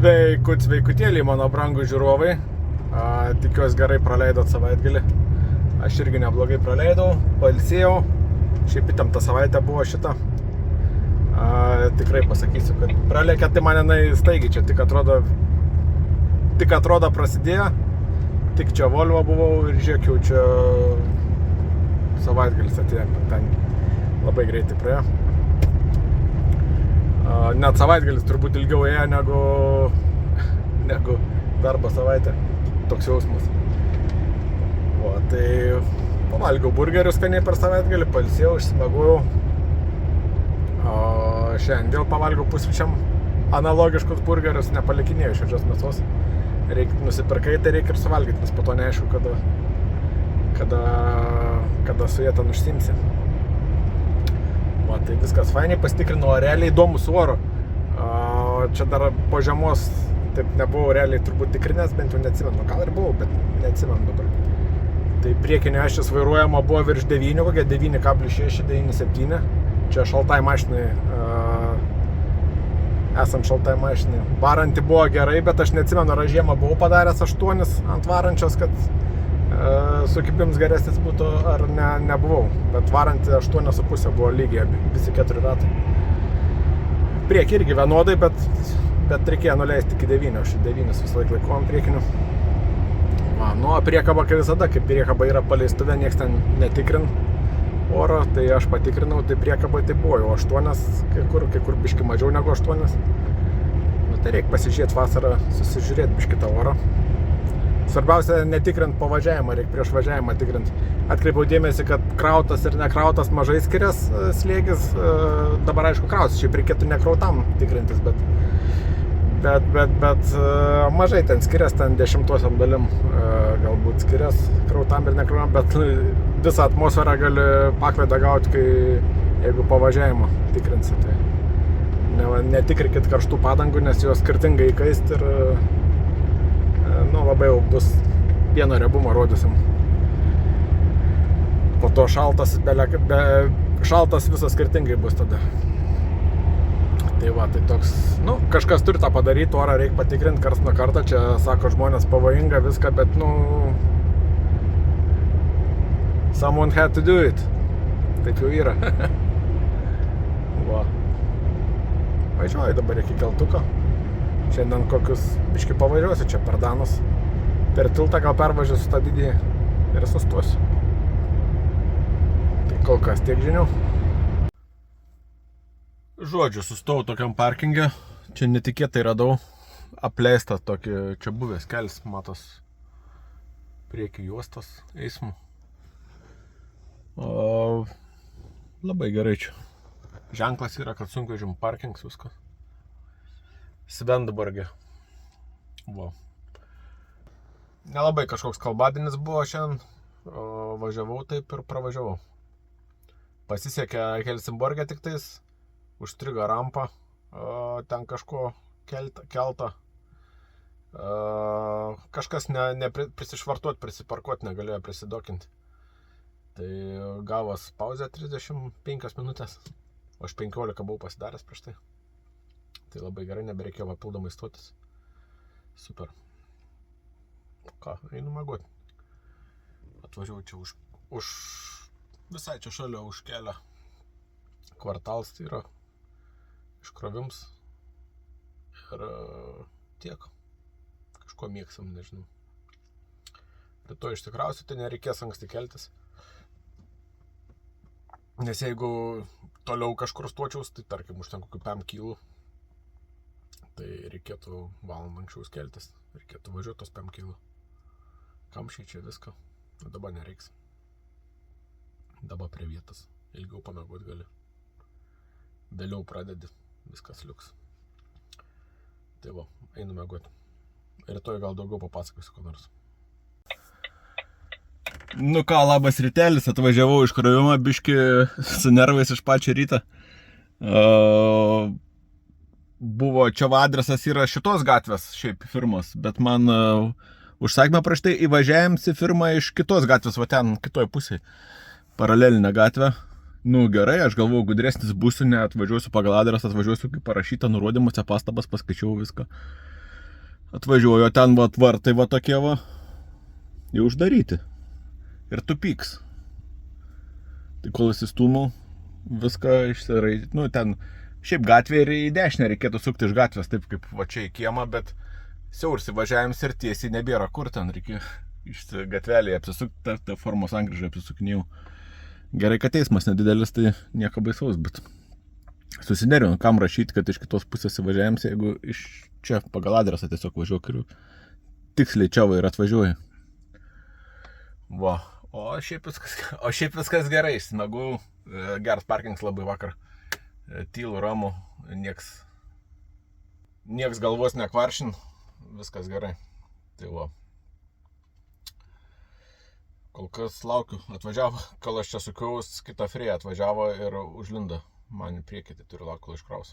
Sveikutėliai, mano brangų žiūrovai. Tikiuosi gerai praleidot savaitgalį. Aš irgi neblogai praleidau, pailsėjau. Šiaip įtempta savaitė buvo šita. Tikrai pasakysiu, kad pralėkė tai man staigiai čia. Tik atrodo prasidėjo. Tik čia Volvo buvau ir žiūrėk, jau čia savaitgalis atėjo. Ten labai greitai praėjo. Net savaitgalis turbūt ilgiau ėjo negu darbo savaitė. Toks jausmas. Tai pavalgiau burgerius skaniai per savaitgalį, pailsėjau, išsimegojau. Šiandien vėl pavalgiau pusryčiam analogiškus burgerius, nepalikinėjau šviežios mėsos. Nusipirkai, tai reikia ir suvalgyti, nes po to neaišku, kada su jie ten užsimsi. Tai viskas fainiai, pasitikrinau, realiai įdomu su oru. Čia dar po žiemos taip nebuvau realiai turbūt tikrinęs, bent jau neatsimenu. Gal ir buvau, bet neatsimenu dabar. Tai priekinė ašis vairuojama buvo virš 9, kokia 9,6, 9,7. Čia šaltai mašinai, esam šaltai mašinai. Varanti buvo gerai, bet aš neatsimenu, ar žiemą buvau padaręs 8 ant varančios, kad sukipims geresnis būtų, ar nebuvau. Bet varanti 8,5 buvo lygiai, visi 4 ratai. Priekį irgi vienodai, bet reikėjo nuleisti iki 9, aš 9 visą laiką laikom priekiniu. Priekaba, kai visada, kai priekaba yra paleistuvė, nieks ten netikrin oro, tai aš patikrinau, tai priekabai tai buvo jau 8, kai kur biški mažiau negu 8. Tai reikia pasižiūrėti vasarą, susižiūrėti biški tą orą. Svarbiausia netikrint po važiavimą, reikia prieš važiavimą tikrint. Atkreipiau dėmesį, kad krautas ir nekrautas mažai skirias slėgis. Dabar aišku krautas, šiaip reikėtų nekrautam tikrintis, bet mažai ten skirias, ten 10 dalim galbūt skirias krautam ir nekrautam, bet visą atmosferą gali pakvedą gauti, jeigu po važiavimo tikrinsi. Tai netikrikit karštų padangų, nes jos skirtingai įkaist ir labai jau bus pieno riebumo rodysim. Po to šaltas visas skirtingai bus tada. Tai toks, kažkas turi tą padaryti, orą reikia patikrinti karts nuo karto, čia sako žmonės pavojinga viską, bet someone had to do it. Taip jau yra. Važiuoju dabar iki keltuko. Šiandien kokius biški pavažiuosiu čia per Danus. Per tiltą gal pervažiuosiu tą didį ir sustosiu. Tai kol kas tiek žinių. Žodžiu, sustojau tokiam parkinge. Čia netikėtai radau apleistą tokį, čia buvęs kelias, matos, priekį juostos eismų. Labai gerai čia. Ženklas yra, kad sunkvežimų parkings viskas. Svendborge. Nelabai kažkoks kalbadienis buvo šiandien. Važiavau taip ir pravažiavau. Pasisekė Helsingborge tik tais. Užstrigo rampą. Ten kažko keltą. Kažkas prisišvartuot, prisiparkuot negalėjo prisidokinti. Tai gavos pauzę 35 minutės. O aš 15 buvau pasidaręs prieš tai. Tai labai gerai, nebereikėjo papildomai stotis. Super. Ką, einu miegot. Atvažiavau čia už visai čia šalia už kelio. Kvartalas tai yra iškrovims. Ir tiek. Kažko mėgsam, nežinau. Rytoj ištikrausiu, tai nereikės anksti keltis. Nes jeigu toliau kažkur stočiaus, tai tarkim už ten kokių 5 kilų, tai reikėtų valandą anksčiau keltis. Reikėtų važiuoti tos 5 kilų. Kamščiai čia viską. Dabar nereiks. Dabar prie vietos. Ilgiau pamiegot gali. Vėliau pradedi. Viskas liuks. Tai einu miegot. Rytoj gal daugiau papasakosiu ko nors. Labas rytelis, atvažiavau iš krovimą biškį su nervais iš pačio ryto. Buvo čia adresas yra šitos gatvės, šiaip firmos, bet man užsakymą prieš tai įvažiavėms į firmą iš kitos gatvės, ten kitoj pusėje, paralelinę gatvę. Gerai, aš galvoju, gudresnis būsiu, neatvažiuosiu pagal adresą, atvažiuosiu kaip parašyta, nurodymuose pastabas, paskaičiau viską. Atvažiuoju, ten va tvartai va tokie va, jau uždaryti. Ir tu pyks. Tai kol įsistūmau, viską išsiraidyti. Nu, ten šiaip gatvė ir į dešinę reikėtų sukti iš gatvės, taip kaip va čia į kiemą, bet siaursi važiavims ir tiesiai nebėra kur ten, reikia iš gatvelėje apsisukti, tą formos sankryžą apsisukinėjau. Gerai, kad eismas nedidelis, tai nieko baisaus, bet susinervinu, kam rašyti, kad iš kitos pusės įvažiavims, jeigu iš čia pagal adresą tiesiog važiuok ir tiksliai čia va ir atvažiuoju. Va, o šiaip viskas gerai, smagu, geras parkings labai vakar, tylu, ramu, nieks galvos nekvaršin, viskas gerai. Tai va. Kol kas laukiu, atvažiavo, kol aš čia sukiaus, kita frėja atvažiavo ir užlindo. Man į priekį, tai turiu laukti, kol iškraus.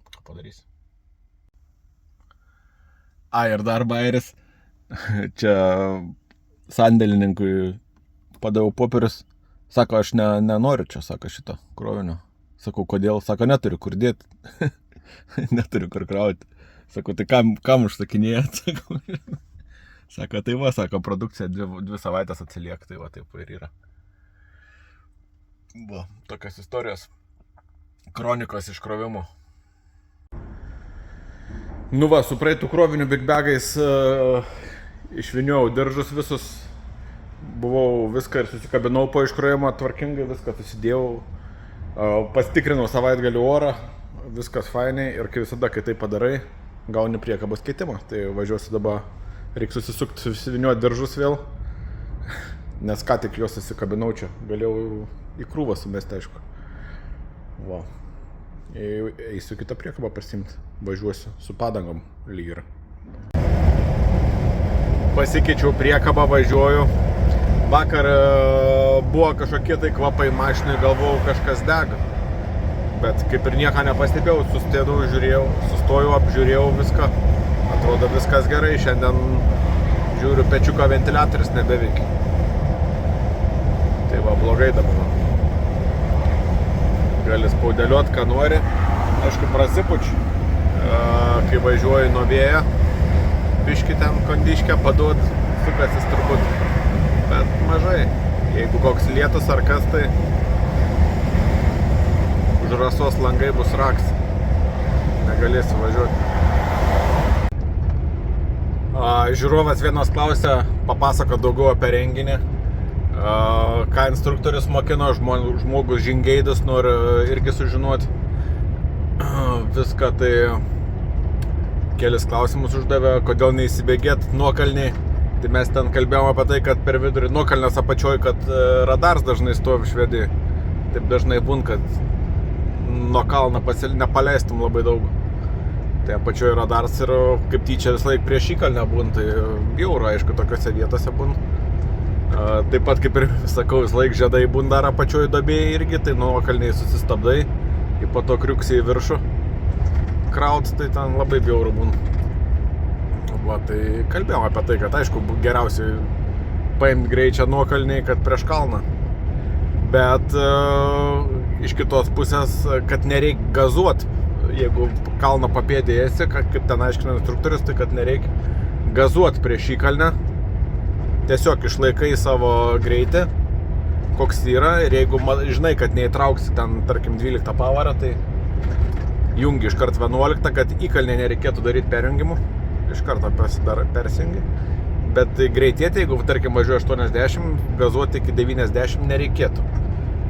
Ką padarysi? Ir dar bairis. Čia sandėlininkui padaviau popierius. Sako, aš nenoriu čia, sako, šito krovinio. Sakau, kodėl? Sako, neturiu kur dėti. Neturiu kur krauti. Sakau, tai kam užsakinėjat? Sako, tai va, sako, produkcija 2 savaitės atsilieka, tai va, taip ir yra. Va, tokios istorijos. Kronikos iškrovimų. Nu va, su praeitų krovinių big bagais išviniojau diržus visus. Buvau viską ir susikabinau po iškrovimo tvarkingai, viską susidėjau. Pasitikrinau savaitgalį orą, viskas fainiai ir kai visada, kai tai padarai, gauni priekabos keitimą. Tai važiuosiu dabar, reikia susisukti, susiviniuoti diržus vėl, nes ką tik juos susikabinau čia. Galėjau į krūvą sumesti, aišku. Va. Eisiu kitą priekabą pasimti, važiuosiu su padangom lyg ir. Pasikeičiau priekabą, važiuoju. Vakar buvo kažkokie tai kvapai mašinai, galvojau kažkas dega. Bet kaip ir nieko nepastebėjau, sustėdau, žiūrėjau, sustojau, apžiūrėjau viską. Atrodo viskas gerai, šiandien žiūriu, pečiuko ventiliatorius nebeveikia. Tai va, blogai dabar. Gali spaudeliuot, ką nori. Aišku, prasipučiu, kai važiuoju nuo vėjo. Biškį ten kondiškę paduot, sukasis turbūt. Bet mažai. Jeigu koks lietus ar kas, tai už rasos langai bus raks. Negalėsiu važiuoti. Žiūrovas vienas klausė, papasako daugiau apie renginį. Ką instruktorius mokino, žmogus žingeidus nori irgi sužinoti viską, tai kelis klausimus uždavė, kodėl neįsibėgėt nuokalniai. Tai mes ten kalbėjome apie tai, kad per vidurį nuokalnės apačioj, kad radars dažnai stovi Švedijai. Taip dažnai būn, kad nuo kalno nepaleistum labai daug. Tai apačioj radars ir kaip tyčia vis laik prieš įkalnę būn, tai bjauru, aišku, tokiose vietose būn. Taip pat kaip ir sakau, vis laik žiedai būn dar apačioj duobėje irgi, tai nuokalniai susistabdai ir po to kriuksiai į viršų kraut, tai ten labai bjauru būn. Va, tai kalbėjom apie tai, kad aišku, geriausiai paimti greičią nuokalniai, kad prieš kalną. Bet iš kitos pusės, kad nereik gazuot, jeigu kalno papėdėje esi, kaip ten aiškina instruktorius, tai kad nereik gazuot prieš įkalnę. Tiesiog išlaikai savo greitį, koks yra, ir jeigu žinai, kad neįtrauksi ten, tarkim, 12 pavarą, tai jungi iškart 11, kad įkalnė nereikėtų daryti perjungimų, iš karto persijungi. Bet greitėti, jeigu, tarkim, važiuoju 80, gazuoti iki 90 nereikėtų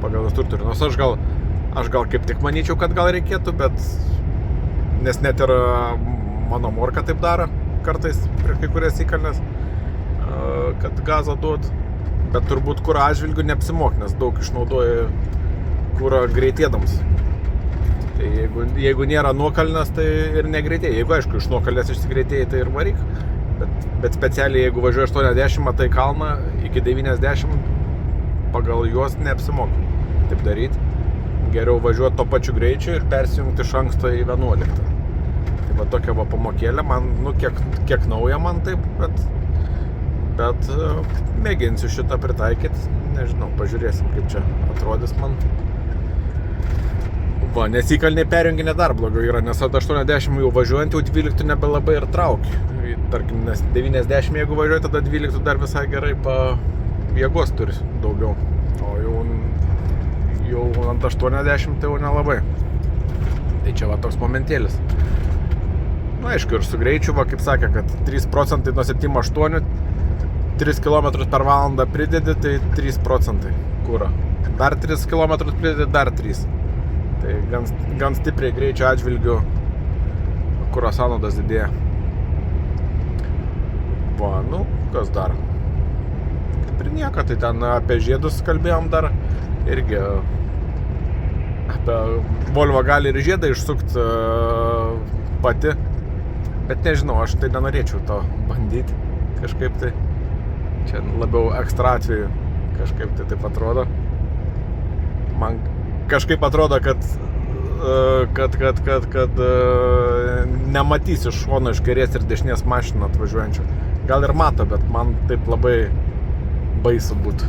pagal instruktorių. Nors aš gal kaip tik manyčiau, kad gal reikėtų, bet nes net ir mano morka taip daro kartais prieš kai kurias įkalnes, kad gazą duot, bet turbūt kuro atžvilgių neapsimok, nes daug išnaudoja kuro greitėdams. Tai jeigu nėra nuokalnės, tai ir negreitėja. Jeigu aišku, iš nuokalnės išsigreitėjai, tai ir varyk. Bet specialiai, jeigu važiuoju 80, matai kalną iki 90, pagal juos neapsimok taip daryti. Geriau važiuoti to pačiu greičiu ir persijungti iš anksto į 11. Tai va tokia va pamokėlė, man, nu kiek nauja man taip, bet mėginsiu šitą pritaikyti, nežinau, pažiūrėsim, kaip čia atrodys man. Va, nes įkalniai perjunginė dar blogiau yra, nes at 80 jau važiuojant, jau 12 nebelabai ir trauki. Tarkim, nes 90 jeigu važiuoji, tada 12 dar visai gerai jėgos turi daugiau. O jau ant 80 tai jau nelabai. Tai čia va toks momentėlis. Na, aišku, ir su greičiu, va, kaip sakė, kad 3% nuo 7-8, 3 km per valandą pridedi, tai 3% kuro. Dar 3 km pridedi, dar 3. Tai gan stipriai greičio atžvilgių kuro sąnaudos didėja. Va, nu, kas dar? Kaip ir nieko, tai ten apie žiedus kalbėjom dar. Irgi apie Volvo gali ir žiedą išsukti pati. Bet nežinau, aš tai nenorėčiau to bandyti kažkaip tai. Čia labiau ekstra atveju kažkaip tai taip atrodo. Man kažkaip atrodo, kad nematys iš šono, iš kairės ir dešinės mašiną atvažiuojančių. Gal ir mato, bet man taip labai baisu būtų.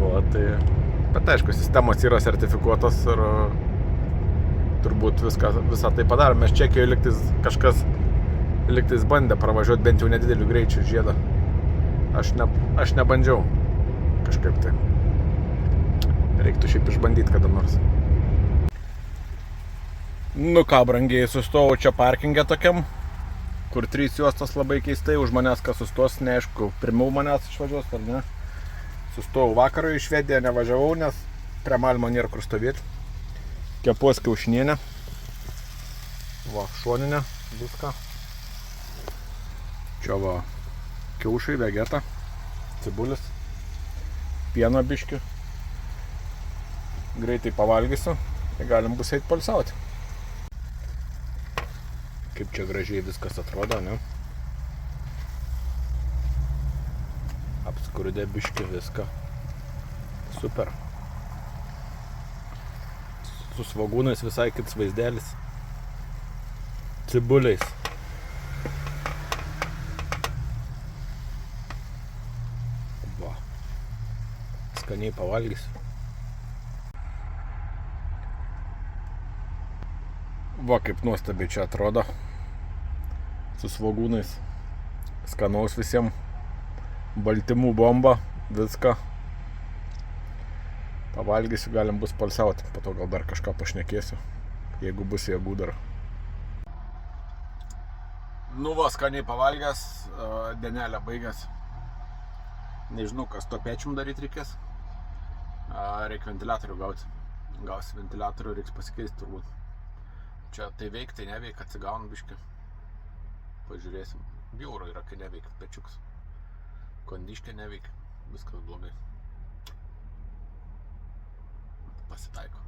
O, tai... Bet aišku, sistemos yra sertifikuotos ir turbūt visą tai padaro. Mes Čekijoje liktais bandė pravažiuoti bent jau nedidelių greičių žiedą. Aš nebandžiau kažkaip tai. Reiktų šiaip išbandyti kada nors. Nu ką, brangiai, sustojau čia parkinge tokiam, kur 3 juostos labai keistai, už manęs kas sustos, neaišku, pirmiau manęs išvažiuos ar ne. Sustojau vakarui į Švediją, nevažiavau, nes prie Malmo nėra kur stovėti. Kepuos kiaušinienę. Va, šoninę, viską. Čia va, kiaušai, vegeta, cibulis, pieno biškių. Greitai pavalgysiu, tai galim bus eit poilsiauti. Kaip čia gražiai viskas atrodo, ne? Apskrudę biškį viską. Super. Su svogūnais visai kits vaizdelis. Cibuliais. Va. Skaniai pavalgysiu. Va, kaip nuostabiai čia atrodo. Su svogūnais. Skanaus visiems. Baltymų bomba. Viską. Pavalgysiu, galim bus poilsiauti. Po to gal dar kažką pašnekėsiu. Jeigu bus jėgų dar. Nu va, skaniai pavalgęs. Dienelę baigęs. Nežinau, kas to pečium daryti reikės. Reikia ventiliatorių gauti. Gausi ventiliatorių, reiks pasikeisti turbūt. Čia tai veik, tai neveik, atsigaunu biškį. Pažiūrėsim. Bjauru yra, kai neveik pečiuks. Kondiškė neveik. Viskas blogai. Pasitaiko.